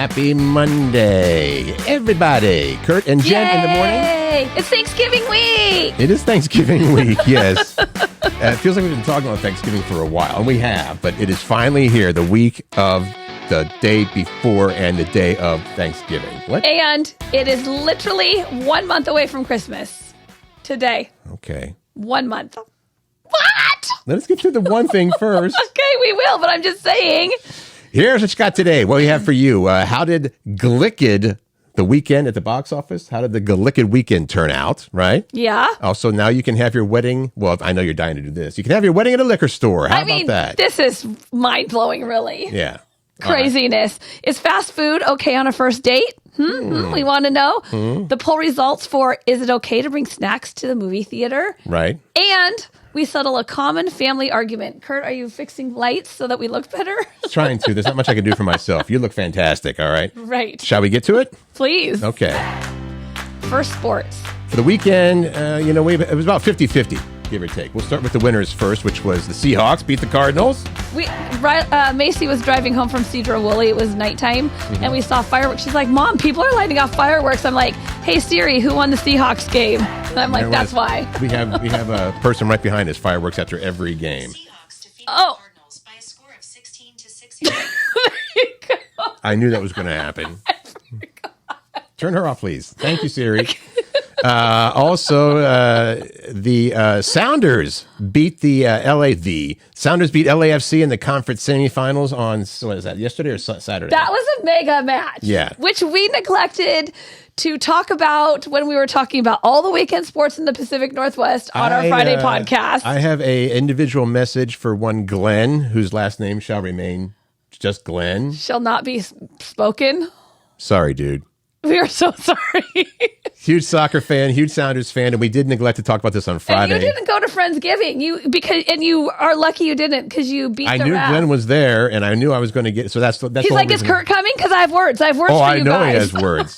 Happy Monday, everybody. Curt and Jen in the morning. It's Thanksgiving week. It is Thanksgiving week, yes. It feels like we've been talking about Thanksgiving for a while, and we have, but it is finally here, the week of the day before and the day of Thanksgiving. What? And it is literally 1 month away from Christmas today. Okay. 1 month. What? Let us get through the one thing first. Okay, we will, but I'm just saying. Here's what you got today. What we have for you. How did Glicked, the weekend at the box office, how did the Glicked weekend turn out, right? Yeah. Also, now you can have your wedding. Well, I know you're dying to do this. You can have your wedding at a liquor store. How about that? This is mind-blowing, really. Yeah. Craziness. Is fast food okay on a first date? We want to know. The poll results for is it okay to bring snacks to the movie theater? Right. And we settle a common family argument. Curt, are you fixing lights so that we look better? Trying to. There's not much I can do for myself. You look fantastic, all right? Right. Shall we get to it? Please. Okay. First, sports. For the weekend, it was about 50-50, give or take. We'll start with the winners first, which was the Seahawks beat the Cardinals. Macy was driving home from Cedar Woolley. It was nighttime, and we saw fireworks. She's like, Mom, people are lighting off fireworks. I'm like, hey, Siri, who won the Seahawks game? And I'm like, that's why. We have a person right behind us, fireworks after every game. Seahawks defeat the Cardinals by a score of 16-16. There you go. I knew that was going to happen. Turn her off, please. Thank you, Siri. Also, the Sounders beat the Sounders beat LAFC in the conference semifinals on, what is that, yesterday or Saturday? That was a mega match. Yeah. Which we neglected to talk about when we were talking about all the weekend sports in the Pacific Northwest on our Friday podcast. I have a individual message for one Glenn, whose last name shall remain just Glenn. Shall not be spoken. Sorry, dude. We are so sorry. Huge soccer fan, huge Sounders fan, and we did neglect to talk about this on Friday. And you didn't go to Friendsgiving. You are lucky you didn't because you beat I the knew rap. Glenn was there, and I knew I was going to get. So that's. He's like, is Curt coming? Because I have words. I have words Oh, for I you know guys. he has words.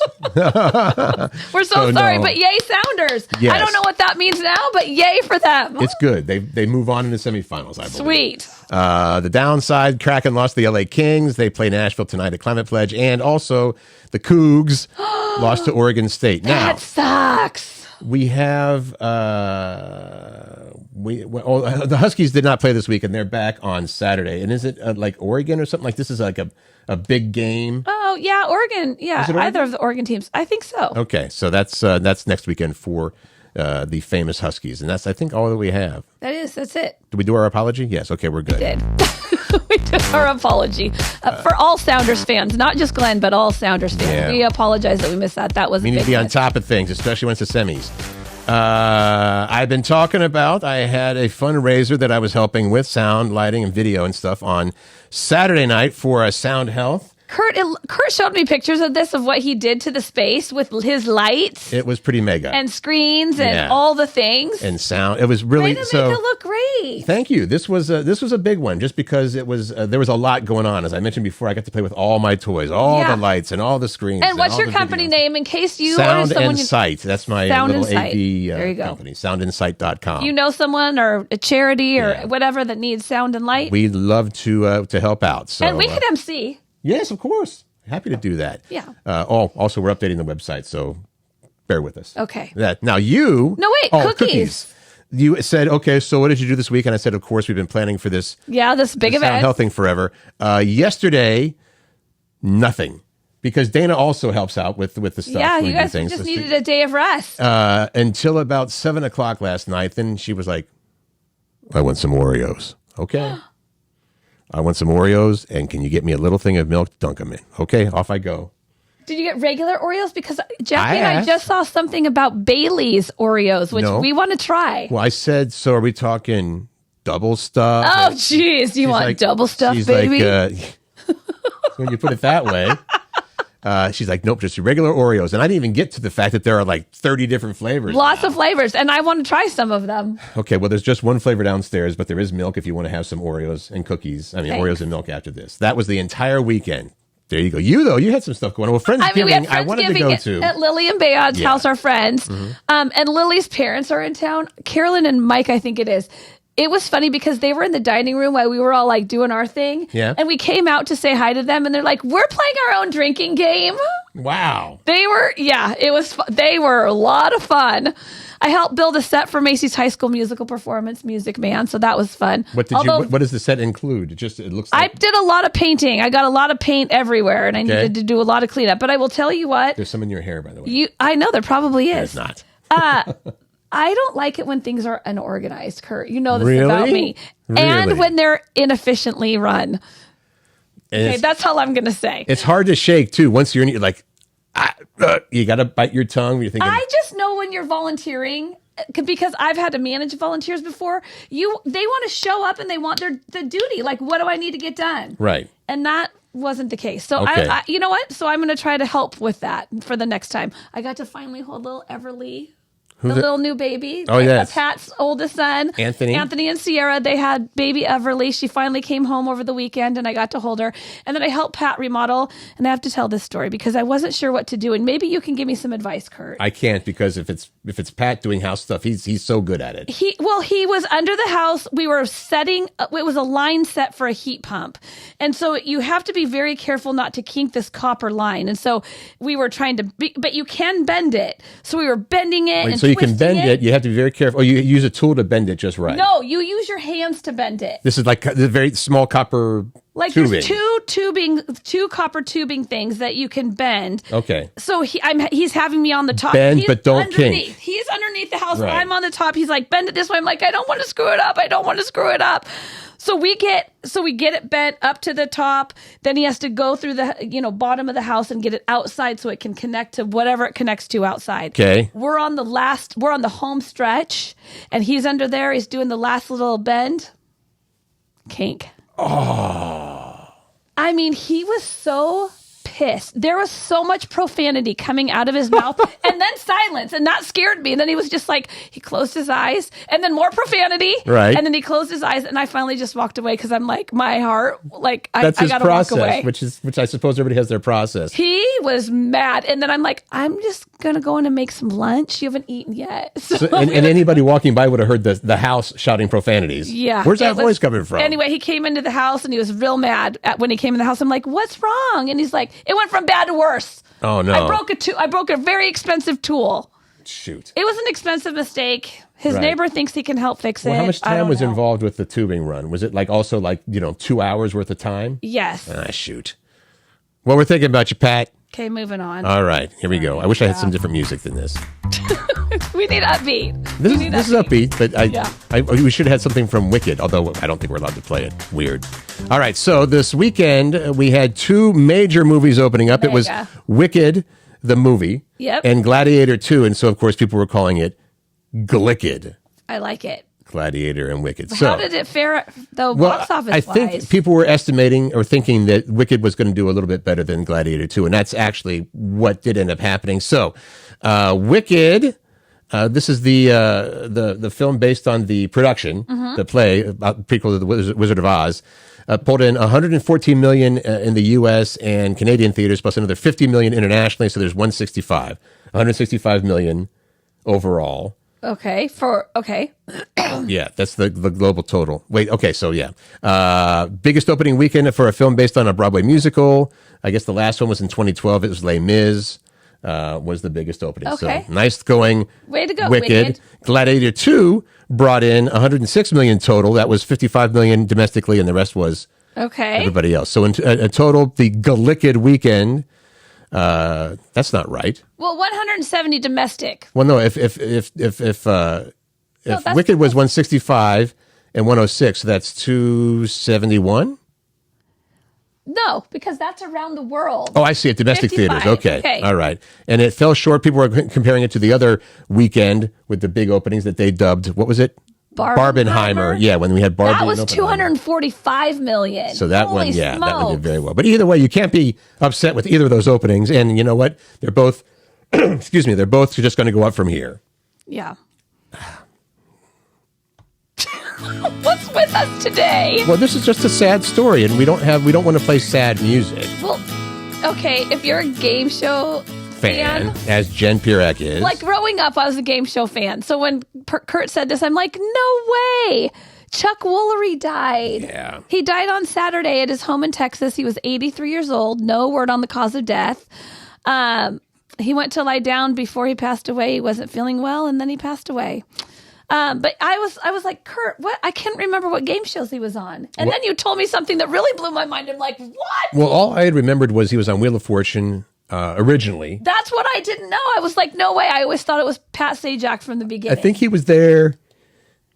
We're so sorry, no. but yay Sounders. Yes. I don't know what that means now, but yay for them. It's good. They move on in the semifinals, I believe. Sweet. The downside, Kraken lost to the LA Kings. They play Nashville tonight at Climate Pledge. And also, the Cougs lost to Oregon State. Now, That sucks. we have the Huskies did not play this week, and they're back on Saturday. And is it like Oregon or something like this? Is like a big game? Oh, yeah, Oregon. Yeah, Is it Oregon? either of the Oregon teams. I think so. Okay, so that's next weekend for the famous Huskies, and that's I think all that we have. That's it. Did we do our apology? Yes. Okay, we're good. We did our apology for all Sounders fans, not just Glenn, but all Sounders fans. Yeah. We apologize that we missed that. That was We a need big to be on miss. top of things, especially when it's the semis. I've been talking about, I had a fundraiser that I was helping with, sound, lighting, and video and stuff on Saturday night for Sound Health. Curt showed me pictures of this, of what he did to the space with his lights It was pretty mega. and screens and Yeah. all the things. And sound. It was really, Way to make it look great. Thank you. This was a big one, just because it was there was a lot going on. As I mentioned before, I got to play with all my toys, all Yeah. the lights, and all the screens. And what's all your the company videos. name in case you Sound or someone and Sight. That's my Sound little and Sight. AV There you go. company. Soundandsight.com. you know someone or a charity or Yeah. whatever that needs sound and light. We'd love to help out. So, and we could MC. yes, of course. Happy to do that. Yeah. Also, we're updating the website, so bear with us. Okay. Now you. No, wait, cookies. You said, okay, so what did you do this week? And I said, of course, we've been planning for this Yeah, this big Sound event. Health thing forever. Yesterday, nothing. Because Dana also helps out with the stuff. Yeah, we you do guys things. just So needed a day of rest. until about 7 o'clock last night. Then she was like, I want some Oreos. Okay. I want some Oreos, and can you get me a little thing of milk to dunk them in? Okay, off I go. Did you get regular Oreos? Because Jackie and I asked. just saw something about Bailey's Oreos, which No. we want to try. Well, I said, so are we talking double stuff? Oh, jeez. You want like- double stuff, she's baby? Like, when you put it that way. She's like, nope, just your regular Oreos. And I didn't even get to the fact that there are like 30 different flavors. Lots of flavors, and I want to try some of them. Okay, well, there's just one flavor downstairs, but there is milk if you want to have some Oreos and cookies. I mean, Thanks. Oreos and milk after this. That was the entire weekend. There you go. You, though, you had some stuff going on. Well, Friendsgiving, We had I wanted to go to. at Lily and Bayon's house, our friends. And Lily's parents are in town. Carolyn and Mike, I think it is. it was funny because they were in the dining room while we were all like doing our thing. Yeah. And we came out to say hi to them and they're like, we're playing our own drinking game. Wow. It was, they were a lot of fun. I helped build a set for Macy's High School Musical Performance, Music Man, so that was fun. What does the set include? It looks like... I did a lot of painting. I got a lot of paint everywhere, and I needed to do a lot of cleanup. But I will tell you what... There's some in your hair, by the way. I know, there probably is. There's not. I don't like it when things are unorganized, Curt. You know this Really? about me. Really? And when they're inefficiently run. Okay, that's all I'm going to say. It's hard to shake, too. Once you're in, you're like... you got to bite your tongue. You're thinking, I just know when you're volunteering, because I've had to manage volunteers before. They want to show up and they want the duty. Like, what do I need to get done? Right. And that wasn't the case. So Okay. you know what? So I'm going to try to help with that for the next time. I got to finally hold little Everly. The little new baby. Oh, yes. Pat's oldest son. Anthony and Sierra. They had baby Everly. She finally came home over the weekend and I got to hold her. And then I helped Pat remodel. And I have to tell this story because I wasn't sure what to do. And maybe you can give me some advice, Curt. I can't, because if it's Pat doing house stuff, he's so good at it. He was under the house. We were setting, it was a line set for a heat pump. And so you have to be very careful not to kink this copper line. And so we were trying to, but you can bend it. So we were bending it. So you can bend it. You have to be very careful. Oh, you use a tool to bend it just right. No, you use your hands to bend it. This is like the very small copper tubing. There's two copper tubing things that you can bend. Okay. So he's having me on the top. Bend, but don't kink. He's underneath the house. Right. I'm on the top. He's like, bend it this way. I'm like, I don't want to screw it up. I don't want to screw it up. So we get it bent up to the top. Then he has to go through the bottom of the house and get it outside so it can connect to whatever it connects to outside. Okay. We're on the home stretch, and he's under there. He's doing the last little bend. Kink. Oh. I mean, he was so pissed. There was so much profanity coming out of his mouth and then silence. And that scared me. And then he was just like, he closed his eyes and then more profanity. Right. And then he closed his eyes and I finally just walked away because I'm like, my heart, like, That's I his gotta process, walk away. which I suppose everybody has their process. He was mad. And then I'm like, I'm just going to go in and make some lunch. You haven't eaten yet. So and anybody walking by would have heard the house shouting profanities. yeah. Where's that voice coming from? Anyway, he came into the house and he was real mad when he came in the house. I'm like, what's wrong? And he's like, it went from bad to worse. Oh, no. I broke a very expensive tool. Shoot. It was an expensive mistake. His Right. neighbor thinks he can help fix it. Well, how much I time don't was know. involved with the tubing run? Was it also 2 hours worth of time? Yes. Ah, shoot. Well, we're thinking about you, Pat. Okay, moving on. All right, here we go. I wish I had some different music than this. We need upbeat. This is upbeat, but Yeah. we should have had something from Wicked, although I don't think we're allowed to play it. Weird. All right, so this weekend we had two major movies opening up. It was Mega. Wicked, the movie, Yep. and Gladiator 2, and so of course people were calling it Glicked. I like it. Gladiator and Wicked. How did it fare though box office I think wise? people were estimating or thinking that Wicked was going to do a little bit better than Gladiator 2, and that's actually what did end up happening. So, Wicked, this is the film based on the production, the play, about prequel to the Wizard of Oz, pulled in $114 million in the U.S. and Canadian theaters, plus another $50 million internationally. So there's 165 million overall. Okay. Yeah, that's the global total. Wait, okay, so yeah. Biggest opening weekend for a film based on a Broadway musical. I guess the last one was in 2012. It was Les Mis, was the biggest opening. Okay. So nice going. Way to go, Wicked. Wicked. Gladiator 2 brought in 106 million total. That was 55 million domestically, and the rest was Okay. everybody else. So in a total, the Glicked weekend, that's not right. Well, 170 domestic. Well, no, if that's- Wicked was 165 and 106, so that's 271. No, because that's around the world. Oh, I see it. Domestic 55. theaters. Okay. Okay. All right. And it fell short. People were comparing it to the other weekend with the big openings that they dubbed. What was it? Barbenheimer. Yeah, when we had Barbie. That was and Oppenheimer. 245 million. So that Holy one, yeah, that one smokes. did very well. But either way, you can't be upset with either of those openings. And you know what? They're both, excuse me, they're both just going to go up from here. Yeah. What's with us today? Well, this is just a sad story, and we don't want to play sad music. Well, okay, if you're a game show fan, as Jen Pirek is. like growing up, I was a game show fan. So when Curt said this, I'm like, no way. Chuck Woolery died. Yeah. He died on Saturday at his home in Texas. He was 83 years old. No word on the cause of death. He went to lie down before he passed away. He wasn't feeling well, and then he passed away. But I was like, Curt, what? I can't remember what game shows he was on. And then you told me something that really blew my mind. I'm like, what? Well, all I had remembered was he was on Wheel of Fortune originally. That's what I didn't know. I was like, no way. I always thought it was Pat Sajak from the I beginning. think he was there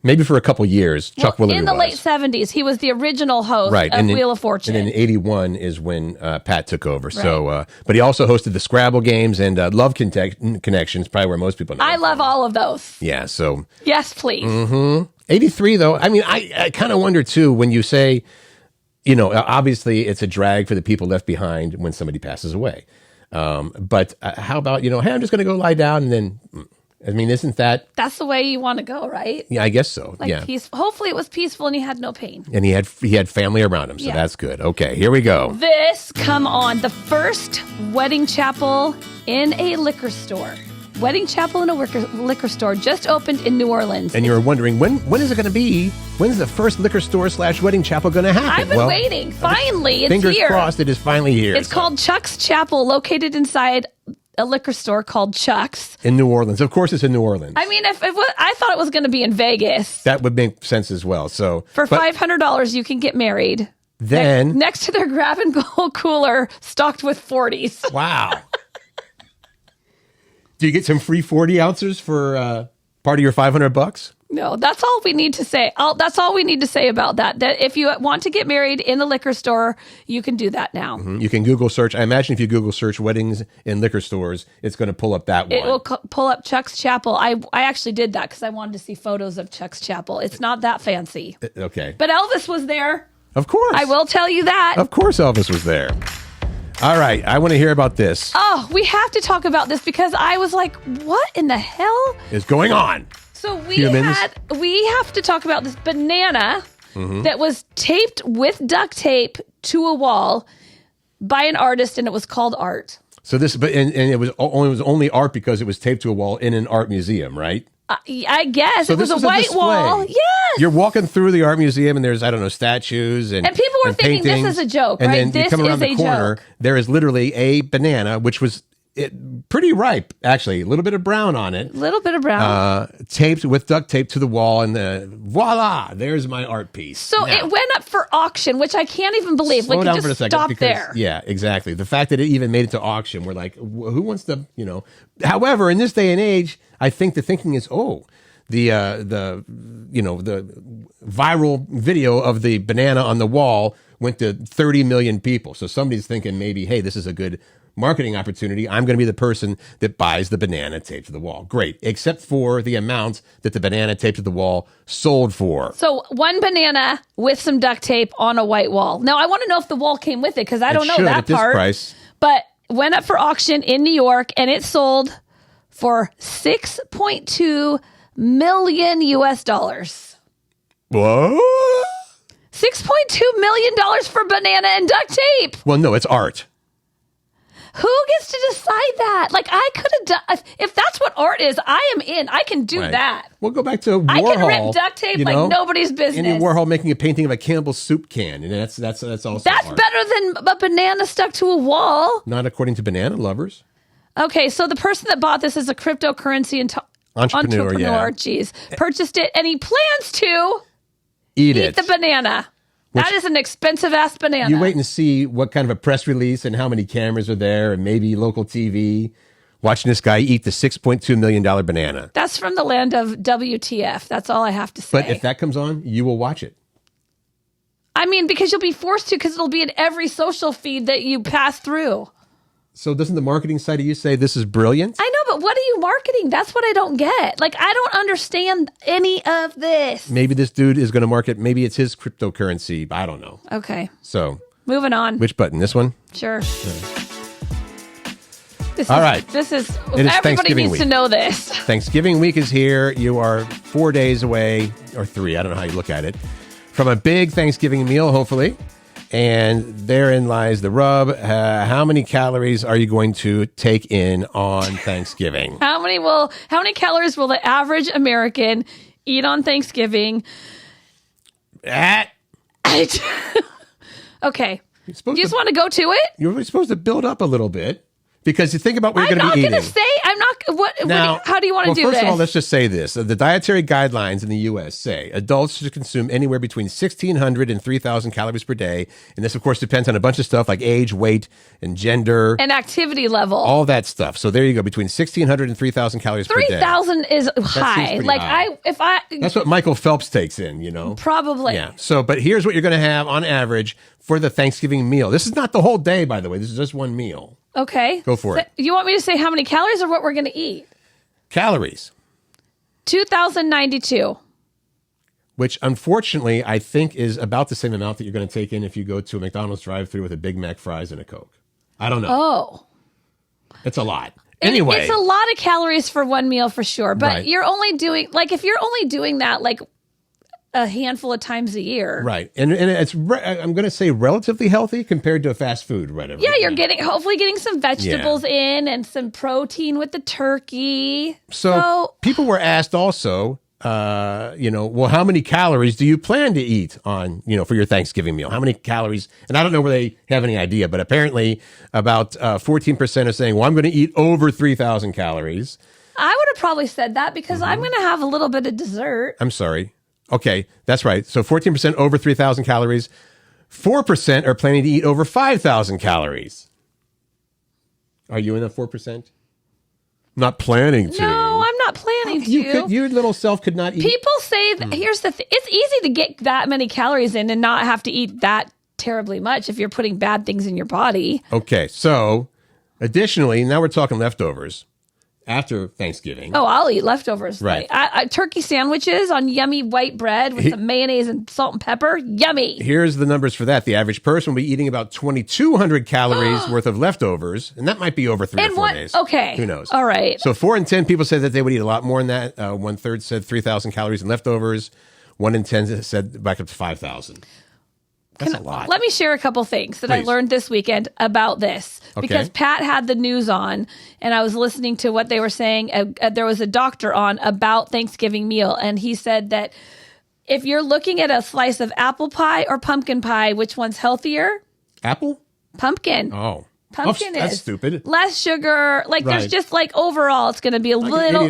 maybe for a couple years. Chuck Woolery in the was. late 70s. He was the original host Right. of Wheel of Fortune. And then in 81 is when Pat took over. Right. So, but he also hosted the Scrabble games and Love Connections, probably where most people know. I love all of those. Yeah, so. Yes, please. 83, though, I mean, I kind of wonder, too, when you say, obviously it's a drag for the people left behind when somebody passes away. But how about, hey, I'm just going to go lie down and then... I mean, isn't that... That's the way you want to go, right? Yeah, I guess so. Yeah. Hopefully it was peaceful and he had no pain. And he had family around him, so that's good. Okay, here we go. Come on. The first wedding chapel in a liquor store. Wedding chapel in a liquor store just opened in New Orleans. And you were wondering, when is it going to be? When's the first liquor store / wedding chapel going to happen? I've been waiting. Finally, it's here. Fingers crossed it is finally here. It's called Chuck's Chapel, located inside a liquor store called Chuck's in New Orleans. Of course, it's in New Orleans. I mean, if I thought it was going to be in Vegas, that would make sense as well. So for $500, you can get married. Then next to their grab and go cooler stocked with 40s. Wow. Do you get some free 40 ounces for part of your $500? No, that's all we need to say. That's all we need to say about that. That if you want to get married in a liquor store, you can do that now. Mm-hmm. You can Google search. I imagine if you Google search weddings in liquor stores, it's going to pull up that one. It will pull up Chuck's Chapel. I actually did that because I wanted to see photos of Chuck's Chapel. It's not that fancy. Okay. But Elvis was there. Of course. I will tell you that. Of course Elvis was there. All right. I want to hear about this. Oh, we have to talk about this because I was like, what in the hell is going on? So we have to talk about this banana that was taped with duct tape to a wall by an artist, and it was called art. So this, and it was only art because it was taped to a wall in an art museum, right? I guess so it was a white wall. Yes. You're walking through the art museum, and there's statues and people were thinking paintings, this is a joke, and right? then This you come around is the a corner. joke. There is literally a banana, which was pretty ripe, actually. A little bit of brown on it. A little bit of brown. Taped with duct tape to the wall, and voila, there's my art piece. So it went up for auction, which I can't even believe. Slow down just for a second. Stop there. Yeah, exactly. The fact that it even made it to auction, we're like, who wants to, However, in this day and age, I think the thinking is, the viral video of the banana on the wall went to 30 million people. So somebody's thinking maybe, hey, this is a good marketing opportunity. I'm going to be the person that buys the banana taped to the wall. Great. Except for the amount that the banana taped to the wall sold for. So one banana with some duct tape on a white wall. Now, I want to know if the wall came with it because I don't know that at this part. Price. But went up for auction in New York and it sold for $6.2 million US. What? $6.2 million for banana and duct tape. Well, no, it's art. Who gets to decide that? Like, I could have done, if that's what art is, I am in. I can do that. We'll go back to Warhol. I can rip duct tape like nobody's business. Andy Warhol making a painting of a Campbell's soup can, and that's also That's art. better than a banana stuck to a wall. Not according to banana lovers. Okay, so the person that bought this is a cryptocurrency entrepreneur. Geez, purchased it, and he plans to eat the banana. That is an expensive ass banana. You wait and see what kind of a press release and how many cameras are there, and maybe local TV watching this guy eat the $6.2 million banana. That's from the land of WTF. That's all I have to say. But if that comes on, you will watch it. I mean, because you'll be forced to, because it'll be in every social feed that you pass through. So doesn't the marketing side of you say this is brilliant? I know, but what are you marketing? That's what I don't get. Like, I don't understand any of this. Maybe this dude is going to market, maybe it's his cryptocurrency. I don't know. Okay. So. Moving on. Which button? This one? Sure. All right. This is Thanksgiving everybody needs week. to know this. Thanksgiving week is here. You are 4 days away, or 3, I don't know how you look at it, from a big Thanksgiving meal, hopefully. And therein lies the rub. How many calories are you going to take in on Thanksgiving? How many calories will the average American eat on Thanksgiving? Okay. You're Do supposed you just to, want to go to it? you're really supposed to build up a little bit because you think about what you're going to be eating. I'm not. How do you want to do this? First of all, let's just say this. The dietary guidelines in the U.S. say adults should consume anywhere between 1,600 and 3,000 calories per day. And this, of course, depends on a bunch of stuff like age, weight, and gender. And activity level. All that stuff. So there you go, between 1,600 and 3,000 calories per day. 3,000 is high. Like high. That's what Michael Phelps takes in, Probably. Yeah. So, but here's what you're going to have on average for the Thanksgiving meal. This is not the whole day, by the way. This is just one meal. Okay. Go for it. You want me to say how many calories or what we're going to eat? Calories. 2,092. Which, unfortunately, I think is about the same amount that you're going to take in if you go to a McDonald's drive-thru with a Big Mac, fries, and a Coke. I don't know. Oh. It's a lot. Anyway. It's a lot of calories for one meal for sure. But Right. you're only doing, if you're only doing that, a handful of times a year. Right. And it's, I'm going to say, relatively healthy compared to a fast food, whatever. Yeah, you're hopefully getting some vegetables in and some protein with the turkey. So people were asked also, well, how many calories do you plan to eat on, for your Thanksgiving meal? How many calories? And I don't know whether they have any idea, but apparently about 14% are saying, well, I'm going to eat over 3,000 calories. I would have probably said that because I'm going to have a little bit of dessert. I'm sorry. Okay, that's right. So 14% over 3,000 calories. 4% are planning to eat over 5,000 calories. Are you in that 4%? Not planning to. No, I'm not planning to. Your little self could not eat. People say, here's the thing. It's easy to get that many calories in and not have to eat that terribly much if you're putting bad things in your body. Okay, so additionally, now we're talking leftovers. After Thanksgiving. Oh, I'll eat leftovers. Right. Turkey sandwiches on yummy white bread with some mayonnaise and salt and pepper. Yummy. Here's the numbers for that. The average person will be eating about 2,200 calories worth of leftovers, and that might be over 3 or 4 days. Okay. Who knows? All right. So 4 in 10 people said that they would eat a lot more than that. 1/3 said 3,000 calories in leftovers. 1 in 10 said back up to 5,000. That's a lot. Let me share a couple things that I Please. learned this weekend about this. Okay. Because Pat had the news on, and I was listening to what they were saying. There was a doctor on about Thanksgiving meal, and he said that if you're looking at a slice of apple pie or pumpkin pie, which one's healthier? Apple? Pumpkin. Oh. Pumpkin that's is stupid. less sugar. There's Right. just overall, it's going to be a little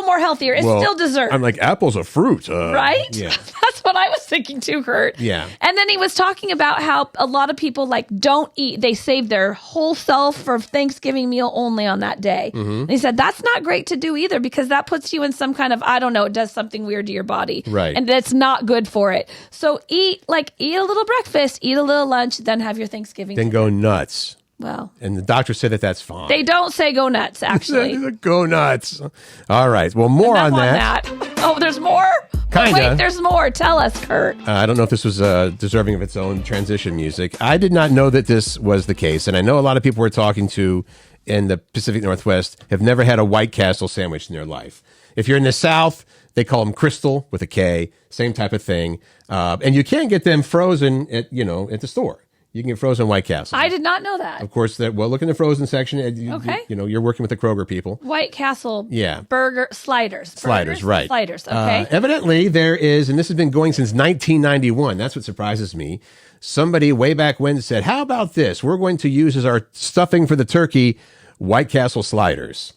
more healthier. It's still dessert. I'm like, apple's a fruit. Right? Yeah. That's what I was thinking too, Curt. Yeah. And then he was talking about how a lot of people don't eat. They save their whole self for Thanksgiving meal only on that day. Mm-hmm. And he said that's not great to do either because that puts you in some kind of, it does something weird to your body. Right. And that's not good for it. So eat a little breakfast, eat a little lunch, then have your Thanksgiving. Then go nuts. Well. And the doctor said that that's fine. They don't say go nuts, actually. Go nuts. All right. Well, more on that. Oh, there's more? Kinda. Wait, there's more. Tell us, Curt. I don't know if this was deserving of its own transition music. I did not know that this was the case. And I know a lot of people we're talking to in the Pacific Northwest have never had a White Castle sandwich in their life. If you're in the South, they call them Crystal with a K, same type of thing. And you can get them frozen at the store. You can get frozen White Castle. I did not know that. Of course, look in the frozen section. Okay. You're working with the Kroger people. White Castle Yeah. burger sliders. Sliders, right. Sliders, okay. Evidently, there is, and this has been going since 1991. That's what surprises me. Somebody way back when said, how about this? We're going to use as our stuffing for the turkey White Castle sliders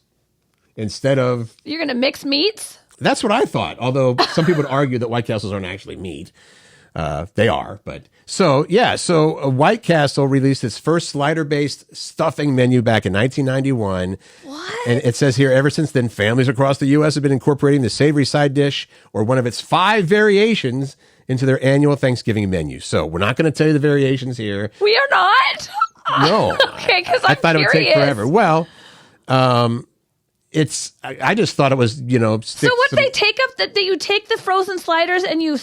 instead of... You're going to mix meats? That's what I thought, although some people would argue that White Castles aren't actually meat. They are, but... So White Castle released its first slider-based stuffing menu back in 1991. What? And it says here, ever since then, families across the U.S. have been incorporating the savory side dish or one of its 5 variations into their annual Thanksgiving menu. So we're not going to tell you the variations here. We are not? No. Okay, because I thought it would take forever. Well, I just thought it was, So what they take up, that you take the frozen sliders and you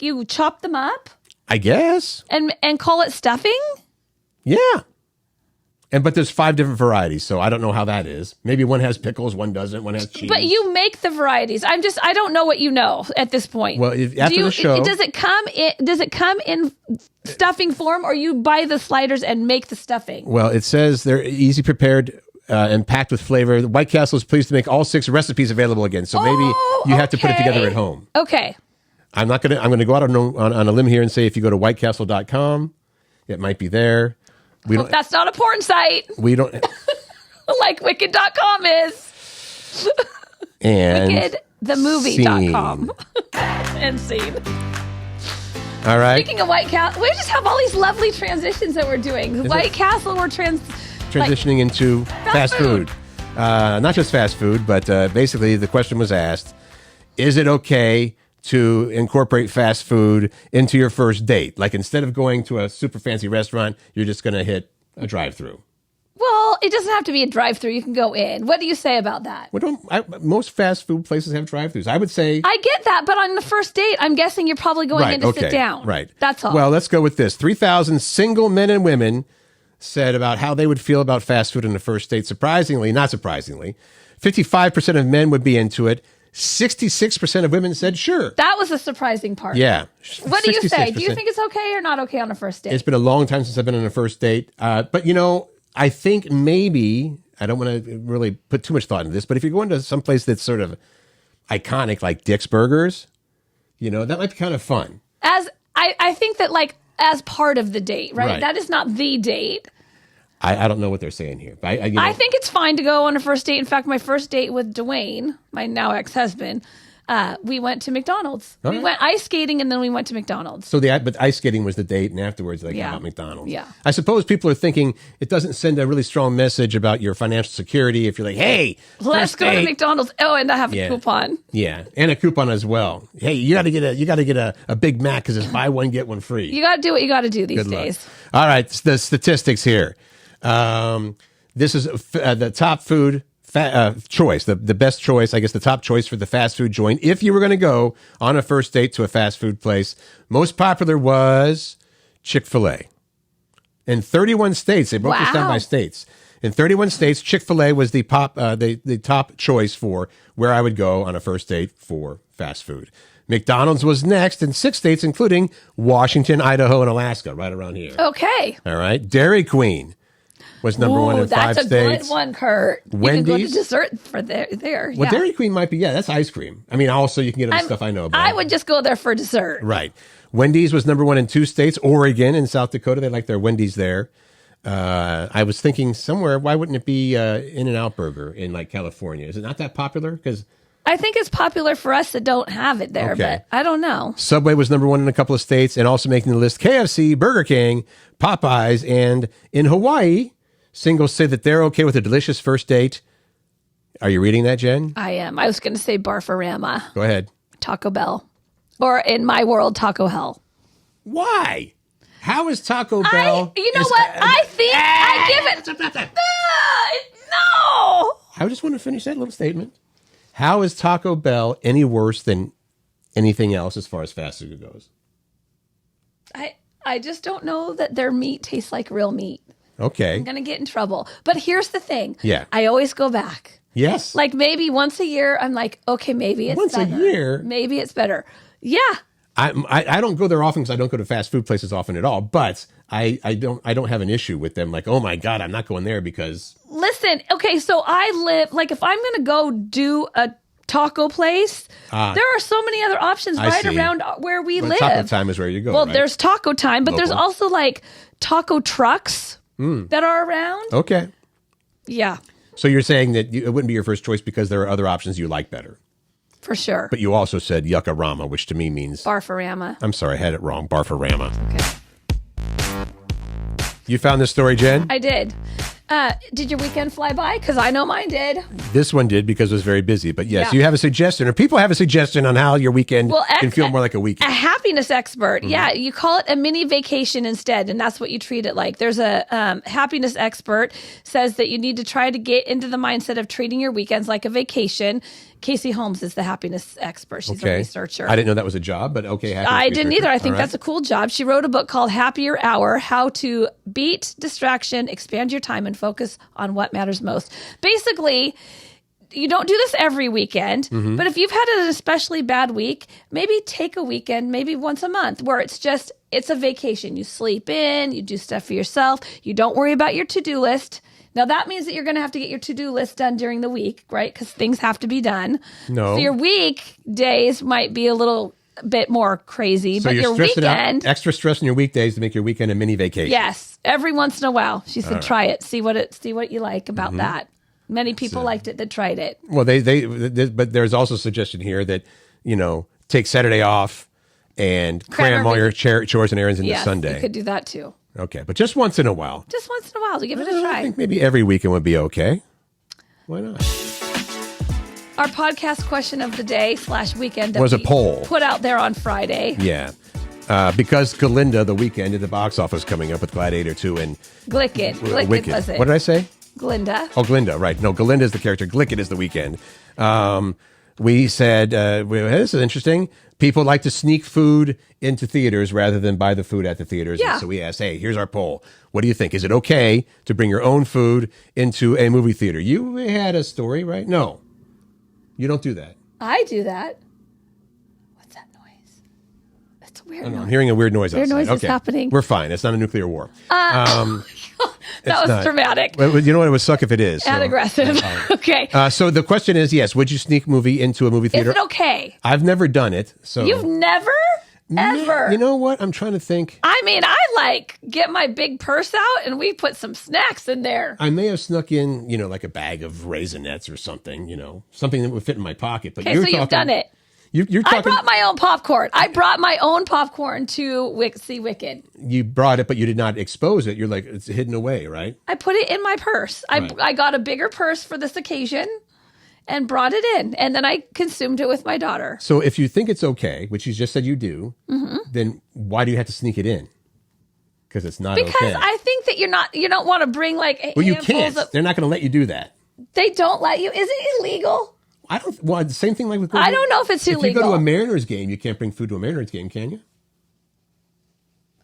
you chop them up? I guess. And call it stuffing? Yeah. But there's 5 different varieties, so I don't know how that is. Maybe one has pickles, one doesn't, one has cheese. But you make the varieties. I don't know what you know at this point. Well, after the show, does it come in stuffing form, or you buy the sliders and make the stuffing? Well, it says they're easy prepared and packed with flavor. The White Castle is pleased to make all 6 recipes available again, so maybe you have to put it together at home. Okay. I'm going to go out on a limb here and say if you go to whitecastle.com, it might be there. That's not a porn site. We don't. Like Wicked.com is. And WickedTheMovie.com. And scene. All right. Speaking of White Castle, we just have all these lovely transitions that we're doing. White Castle, we're transitioning into fast food. Not just fast food, but basically the question was asked, is it okay to incorporate fast food into your first date? Like instead of going to a super fancy restaurant, you're just going to hit a drive-through. Well, it doesn't have to be a drive-through. You can go in. What do you say about that? Well, most fast food places have drive-thrus. I would say... I get that, but on the first date, I'm guessing you're probably going in to sit down. Right. That's all. Well, let's go with this. 3,000 single men and women said about how they would feel about fast food on the first date. Surprisingly, not surprisingly, 55% of men would be into it. 66% of women said sure. That was the surprising part. Yeah. What do you say? Do you think it's okay or not okay on a first date? It's been a long time since I've been on a first date. But, I think maybe, I don't want to really put too much thought into this, but if you're going to some place that's sort of iconic, like Dick's Burgers, that might be kind of fun. I think that as part of the date, right? That is not the date. I don't know what they're saying here. But I think it's fine to go on a first date. In fact, my first date with Dwayne, my now ex-husband, we went to McDonald's. We went ice skating and then we went to McDonald's. But ice skating was the date, and afterwards they got McDonald's. Yeah. I suppose people are thinking it doesn't send a really strong message about your financial security if you're like, hey, let's go to McDonald's. Oh, and I have a coupon. Yeah, and a coupon as well. Hey, you got to get a Big Mac because it's buy one get one free. You got to do what you got to do these Good days. Luck. All right, the statistics here. This is the top food choice, the best choice, I guess the top choice for the fast food joint. If you were going to go on a first date to a fast food place, most popular was Chick-fil-A. In 31 states, they broke this down by states. In 31 states, Chick-fil-A was the top choice for where I would go on a first date for fast food. McDonald's was next in 6 states, including Washington, Idaho, and Alaska, right around here. Okay. All right. Dairy Queen was number one in 5 states. That's a good one, Kurt. Wendy's. You can go to dessert for there. Well, Dairy Queen might be, that's ice cream. I mean, also you can get other stuff I know about. I would just go there for dessert. Right. Wendy's was number one in 2 states, Oregon and South Dakota. They like their Wendy's there. I was thinking somewhere, why wouldn't it be In-N-Out Burger in California? Is it not that popular? Because I think it's popular for us that don't have it there, but I don't know. Subway was number one in a couple of states, and also making the list, KFC, Burger King, Popeyes, and in Hawaii, singles say that they're okay with a delicious first date. Are you reading that, Jen? I am. I was going to say Barfarama. Go ahead. Taco Bell. Or in my world, Taco Hell. Why? How is Taco Bell? You know what? I think I give it. No. I just want to finish that little statement. How is Taco Bell any worse than anything else as far as fast food goes? I just don't know that their meat tastes like real meat. Okay. I'm going to get in trouble. But here's the thing. Yeah. I always go back. Yes. Maybe once a year, I'm like, okay, maybe it's once better. A year? Maybe it's better. Yeah. I don't go there often because I don't go to fast food places often at all. But I don't have an issue with them. Oh my God, I'm not going there because. Listen, okay, so I live if I'm going to go do a taco place, there are so many other options around where we live. Taco Time is where you go. Well, right? There's Taco Time, but there's also taco trucks that are around. Okay. Yeah. So you're saying that it wouldn't be your first choice because there are other options you like better. For sure. But you also said Yucca-Rama, which to me means... Barfarama. I'm sorry, I had it wrong. Barfarama. Okay. You found this story, Jen? I did. Did your weekend fly by? Because I know mine did. This one did because it was very busy. But yes, Yeah. you have a suggestion, or people have a suggestion on how your weekend can feel more like a weekend. A happiness expert. Yeah, you call it a mini vacation instead, and that's what you treat it like. There's a happiness expert says that you need to try to get into the mindset of treating your weekends like a vacation. Casey Holmes is the happiness expert. She's a researcher. I didn't know that was a job, but okay. I didn't either. I think that's a cool job. She wrote a book called Happier Hour, How to Beat Distraction, Expand Your Time, and Focus on What Matters Most. Basically, you don't do this every weekend, but if you've had an especially bad week, maybe take a weekend, maybe once a month, where it's a vacation. You sleep in, you do stuff for yourself, you don't worry about your to-do list. Now, that means that you're going to have to get your to-do list done during the week, right? Because things have to be done. No. So your weekdays might be a little a bit more crazy. So but you're your stressing weekend, out, extra stress on your weekdays to make your weekend a mini vacation. yes, every once in a while. She said, "Try it. See what you like about that." Many people liked it that tried it. Well, but there's also a suggestion here that, take Saturday off and cram all your chores and errands into Yes, Sunday. you could do that too. Okay, but just once in a while. Just once in a while to give it a I try. think maybe every weekend would be okay. Why not? Our podcast question of the day / weekend that Was a we poll. put out there on Friday. Yeah. Because Glinda, the weekend at the box office coming up with Gladiator 2 and Glicked. Glicked Wicked. was it? What did I say? Glinda. Oh, Glinda, right. No, Galinda is the character. Glicked is the weekend. We said, this is interesting. People like to sneak food into theaters rather than buy the food at the theaters. Yeah. And so we asked, hey, here's our poll. What do you think? Is it okay to bring your own food into a movie theater? You had a story, right? No, you don't do that. I do that. What's that noise? It's a weird I'm noise. hearing a weird noise outside. noise is Okay. happening. We're fine. It's not a nuclear war. That was not. dramatic Well, you know what? It would suck if it is. and so. aggressive. Okay. So the question is, yes, would you sneak movie into a movie Is theater? it okay? I've never done it. So You've never? Ever? You know what? I'm trying to think. I mean, I get my big purse out and we put some snacks in there. I may have snuck in, like a bag of Raisinets or something, something that would fit in my pocket. But Okay, so you've done it. You're I talking. brought my own popcorn. I brought my own popcorn to see Wicked. You brought it, but you did not expose it. You're like, it's hidden away, right? I put it in my purse. Right. I got a bigger purse for this occasion and brought it in. And then I consumed it with my daughter. So if you think it's okay, which you just said you do, then why do you have to sneak it in? Because it's not Because okay. I think that you don't want to bring well, you handfuls can't. of, They're not going to let you do that. they don't let you. Is it illegal? I don't. Well, the same thing like with. I don't know if it's If you go to illegal. a Mariners game, you can't bring food to a Mariners game, can you?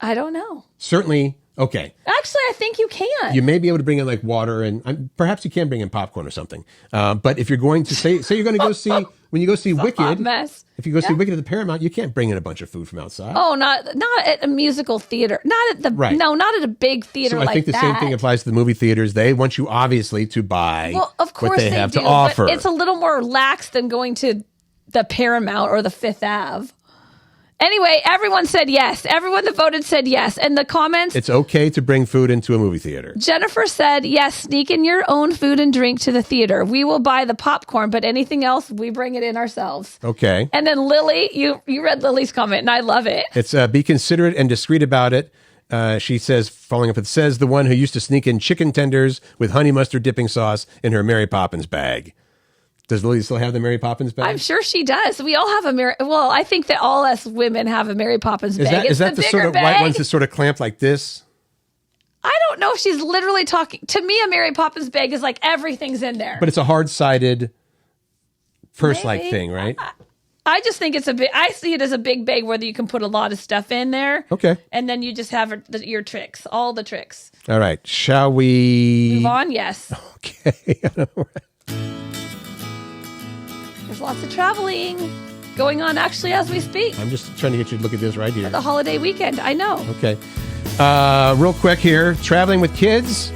I don't know. Certainly. Okay. Actually, I think you can. You may be able to bring in like water and perhaps you can bring in popcorn or something. But if you're going to say you're going to go see when you go see Hot Wicked, mess. if you go see Wicked at the Paramount, you can't bring in a bunch of food from outside. Oh, not at a musical theater. Not at the Right. No, not at a big theater so like I think the that. same thing applies to the movie theaters. They want you obviously to buy Well, of course what they have do, to offer. but it's a little more lax than going to the Paramount or the Fifth Ave. Anyway, everyone said yes. Everyone that voted said yes. And the comments, It's okay to bring food into a movie theater. Jennifer said, yes, sneak in your own food and drink to the theater. We will buy the popcorn, but anything else, we bring it in ourselves. Okay. And then Lily, you read Lily's comment, and I love it. It's be considerate and discreet about it. She says, following up with, says the one who used to sneak in chicken tenders with honey mustard dipping sauce in her Mary Poppins bag. Does Lily still have the Mary Poppins bag? I'm sure she does. We all have a Mary. Well, I think that all us women have a Mary Poppins bag. Is that the bigger sort of bag. white ones that sort of clamp like this? I don't know if she's literally talking. To me, a Mary Poppins bag is like everything's in there. But it's a hard-sided purse-like Maybe. thing, right? I just think it's a big. I see it as a big bag where you can put a lot of stuff in there. Okay. And then you just have your tricks, all the tricks. All right. Shall we? Move on. Yes. Okay. There's lots of traveling going on actually as we speak. I'm just trying to get you to look at this right here. The holiday weekend. I know. Okay. Real quick here. Traveling with kids,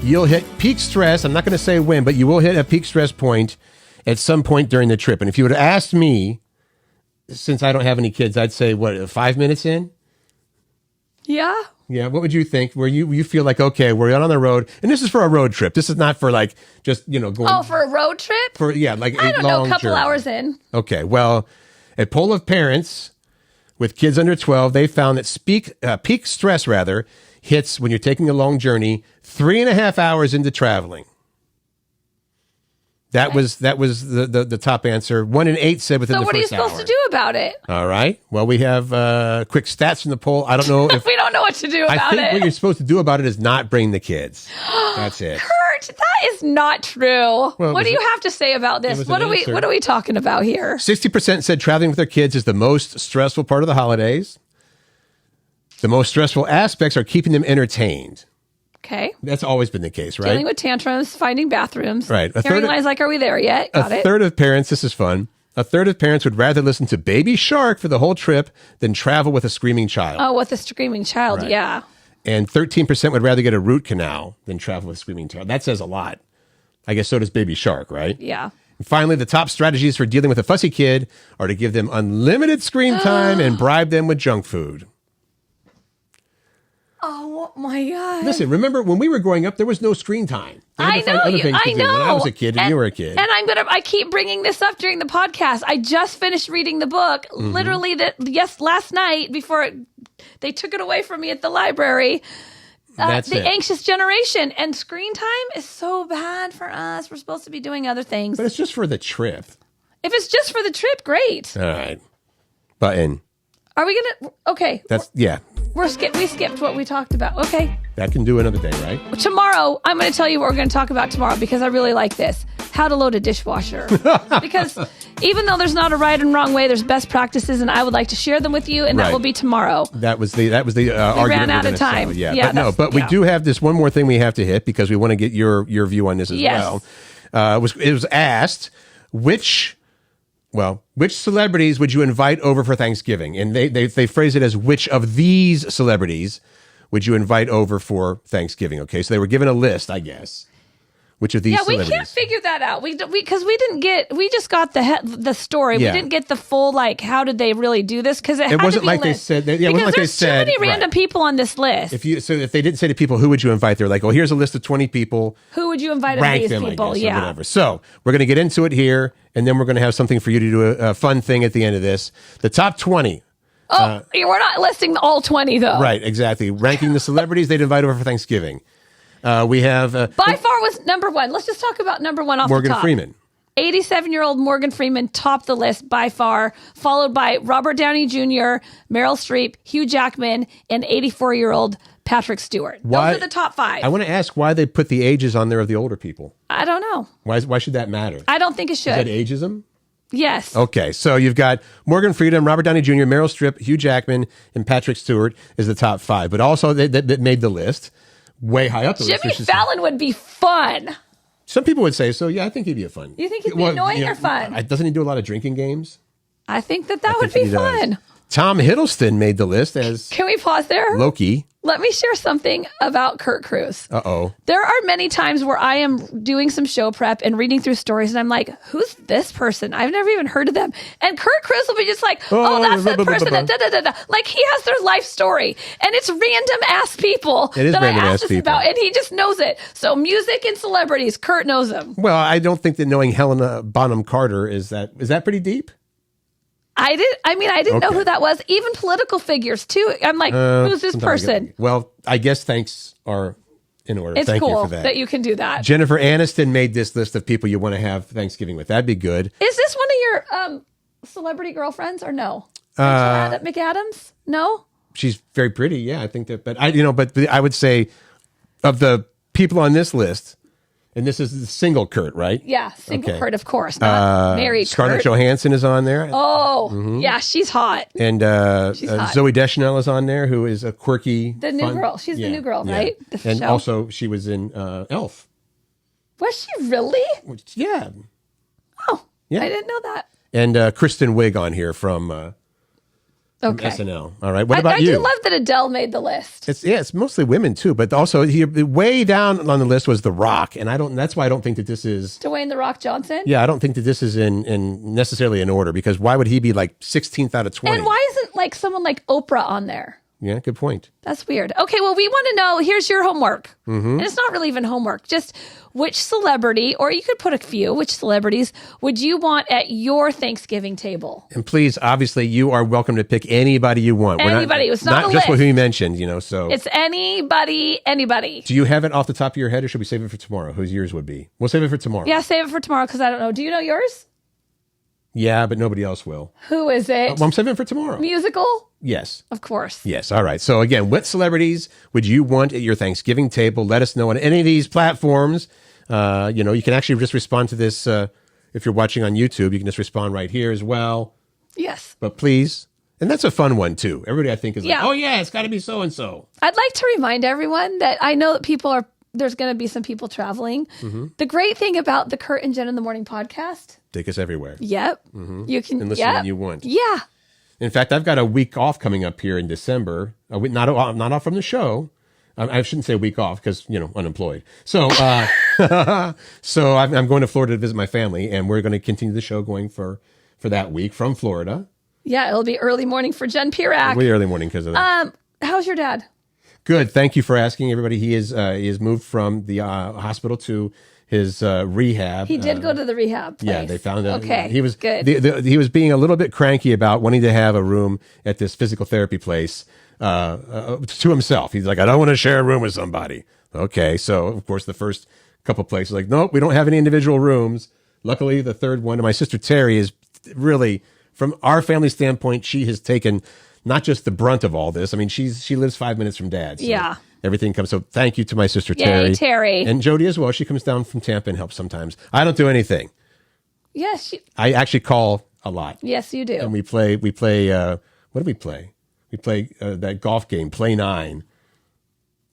you'll hit peak stress. I'm not going to say when, but you will hit a peak stress point at some point during the trip. And if you would have asked me, since I don't have any kids, I'd say, 5 minutes in? Yeah. Yeah, what would you think? Where you feel like, okay, we're out on the road, and this is for a road trip. This is not for like just going. Oh, for a road trip? Like I a don't know. long A couple journey. hours in. Okay, well, a poll of parents with kids under 12, they found that peak stress hits when you're taking a long journey 3.5 hours into traveling. That was the top answer. 1 in 8 said within So the what are you first hour. supposed to do about it? All right. Well, we have quick stats from the poll. I don't know if We don't know what to do about I think it. what you're supposed to do about it is not bring the kids. That's it. Kurt, that is not true. What do you have to say about this? was What an are we answer. what are we talking about here? 60% said traveling with their kids is the most stressful part of the holidays. The most stressful aspects are keeping them entertained. Okay. That's always been the case, right? Dealing with tantrums, finding bathrooms. Right. Hearing lines like, are we there yet? Got A it. third of parents, this is fun, a third of parents would rather listen to Baby Shark for the whole trip than travel with a screaming child. Oh, with a screaming child. Right. Yeah. And 13% would rather get a root canal than travel with a screaming child. That says a lot. I guess so does Baby Shark, right? Yeah. Finally, the top strategies for dealing with a fussy kid are to give them unlimited screen time and bribe them with junk food. Oh my God. Listen, remember when we were growing up, there was no screen time. They had I to find know other you. things to I do when I know. was a kid and you were a kid. And I keep bringing this up during the podcast. I just finished reading the book, literally last night before they took it away from me at the library. That's the it. Anxious Generation, and screen time is so bad for us. We're supposed to be doing other things. But it's just for the trip. If it's just for the trip, great. All right. Button. Are we gonna? Okay, Yeah. we skipped what we talked about. Okay, That can do another day, right? tomorrow I'm going to tell you what we're going to talk about tomorrow because I really like this: how to load a dishwasher. Because even though there's not a right and wrong way, there's best practices, and I would like to share them with you, and that Right. will be tomorrow. That was the argument. ran out we're of gonna time. sell. Yeah, Yeah, but we yeah. do have this one more thing we have to hit because we want to get your view on this as Yes. well. It was asked which celebrities would you invite over for Thanksgiving? And they phrase it as which of these celebrities would you invite over for Thanksgiving? Okay, so they were given a list, I guess. Which of these Yeah, we celebrities? can't figure that out. We just got the story. Yeah. We didn't get the full how did they really do this because it had wasn't to be like a they list. said that- yeah, it wasn't because like they there's said- too many random right. people on this list. If they didn't say to people who would you invite, they're like, oh, here's a list of 20 people. Who would you invite of Rank these them, people? I guess, or Yeah. whatever. So we're going to get into it here, and then we're going to have something for you to do a fun thing at the end of this. The top 20. We're not listing all 20 though. Right, exactly. Ranking the celebrities they'd invite over for Thanksgiving. We have By far was number one. Let's just talk about number one off Morgan the top. Freeman. 87-year-old Morgan Freeman topped the list by far, followed by Robert Downey Jr., Meryl Streep, Hugh Jackman, and 84-year-old Patrick Stewart. Why- Those are the top five. I want to ask why they put the ages on there of the older people. I don't know. Why should that matter? I don't think it should. Is that ageism? Yes. Okay, so you've got Morgan Freeman, Robert Downey Jr., Meryl Streep, Hugh Jackman, and Patrick Stewart is the top five. But also that made the list way high up the list. Jimmy Fallon would be fun. Some people would say so. Yeah, I think he'd be a fun. You think he'd be annoying or fun? Doesn't he do a lot of drinking games? I think that would think be he does. fun. Tom Hiddleston made the list as Can we pause there? Loki. Let me share something about Curt Cruz. Uh-oh. There are many times where I am doing some show prep and reading through stories, and I'm like, who's this person? I've never even heard of them. And Curt Cruz will be just like, oh, that's that person. That, da, da, da, da. Like, he has their life story. And it's random-ass people It is that I random-ass asked this people. about, and he just knows it. So music and celebrities, Curt knows them. Well, I don't think that knowing Helena Bonham Carter is that pretty deep? I didn't know Okay. who that was. Even political figures, too. I'm like, who's this Sometimes I person? get- Well, I guess thanks are in order. It's Thank you cool for that. you can do that. Jennifer Aniston made this list of people you want to have Thanksgiving with. That'd be good. Is this one of your celebrity girlfriends or no? Rachel McAdams? No? She's very pretty. Yeah, I think that. But I would say of the people on this list, and this is the single Curt, right? Yeah, single Okay. Curt, of course, not married Scarlett Curt. Johansson is on there. Oh, yeah, she's hot. And hot. Zoe Deschanel is on there, who is a quirky, The new girl. She's the new girl, right? The And show. also, she was in Elf. Was she really? Yeah. Oh, Yeah. I didn't know that. And Kristen Wiig on here from Okay. SNL. All right. What about I you? do love that Adele made the list. It's mostly women too, but also way down on the list was The Rock, and that's why I don't think that this is. Dwayne The Rock Johnson. Yeah, I don't think that this is in necessarily in order because why would he be like 16th out of 20? And why isn't like someone like Oprah on there? Yeah, good point. That's weird. Okay, well, we want to know. Here's your homework. Mm-hmm. And it's not really even homework. Just which celebrity, or you could put a few, which celebrities would you want at your Thanksgiving table? And please, obviously, you are welcome to pick anybody you want. Anybody. It's not a just what list. we mentioned, So It's anybody. do you have it off the top of your head, or should we save it for tomorrow? Whose yours would be? We'll save it for tomorrow. Yeah, save it for tomorrow because I don't know. Do you know yours? Yeah, but nobody else will. Who is it? Well, I'm saving it for tomorrow. Musical? Yes. Of course. Yes. All right. So again, what celebrities would you want at your Thanksgiving table? Let us know on any of these platforms. You can actually just respond to this if you're watching on YouTube. You can just respond right here as well. Yes. But please, and that's a fun one too. Everybody I think is like, Yeah. oh yeah, it's got to be so and so. I'd like to remind everyone that I know that there's going to be some people traveling. Mm-hmm. The great thing about the Curt and Jen in the Morning podcast. Take us everywhere. Yep. You can And listen when you want. Yeah. In fact, I've got a week off coming up here in December. Not off from the show. I shouldn't say week off because unemployed. So So I'm going to Florida to visit my family, and we're going to continue the show going for that week from Florida. Yeah, it'll be early morning for Jen Pirak. Way early morning because of that. How's your dad? Good. Thank you for asking, everybody. He is moved from the hospital to his rehab. He did go to the rehab place. Yeah, they found out. Okay, he was good. He was being a little bit cranky about wanting to have a room at this physical therapy place to himself. He's like, I don't want to share a room with somebody. Okay, so of course the first couple places like, nope, we don't have any individual rooms. Luckily, the third one, and my sister Terry is really, from our family standpoint, she has taken not just the brunt of all this. I mean, she lives 5 minutes from Dad. So yeah. Everything comes. So thank you to my sister Yay, Terry. Terry. And Jody as well. She comes down from Tampa and helps sometimes. I don't do anything. Yes. I actually call a lot. Yes, you do. And we play, what do we play? We play that golf game, Play 9,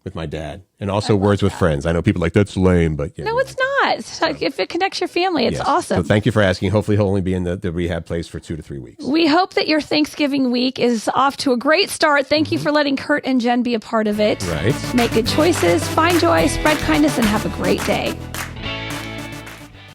with my dad. And also Words with Friends. I know people are like, that's lame, but yeah. No, it's not. It's like, if it connects your family, it's Yes. awesome. So thank you for asking. Hopefully he'll only be in the rehab place for 2 to 3 weeks. We hope that your Thanksgiving week is off to a great start. Thank you for letting Curt and Jen be a part of it. Right. Make good choices, find joy, spread kindness, and have a great day.